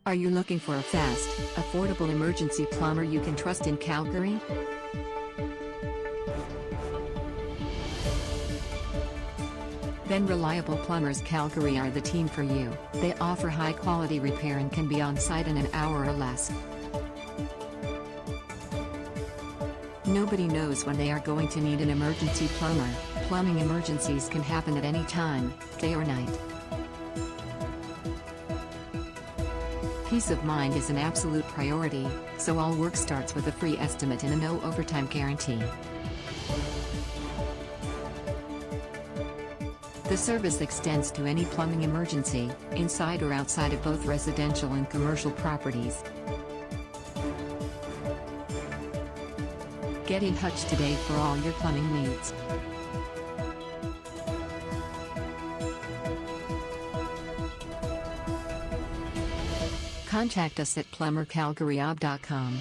Are you looking for a fast, affordable emergency plumber you can trust in Calgary? Then Reliable Plumbers Calgary are the team for you. They offer high-quality repair and can be on site in an hour or less. Nobody knows when they are going to need an emergency plumber. Plumbing emergencies can happen at any time, day or night. Peace of mind is an absolute priority, so all work starts with a free estimate and a no overtime guarantee. The service extends to any plumbing emergency, inside or outside of both residential and commercial properties. Get in touch today for all your plumbing needs. Contact us at plumbercalgaryjob.com.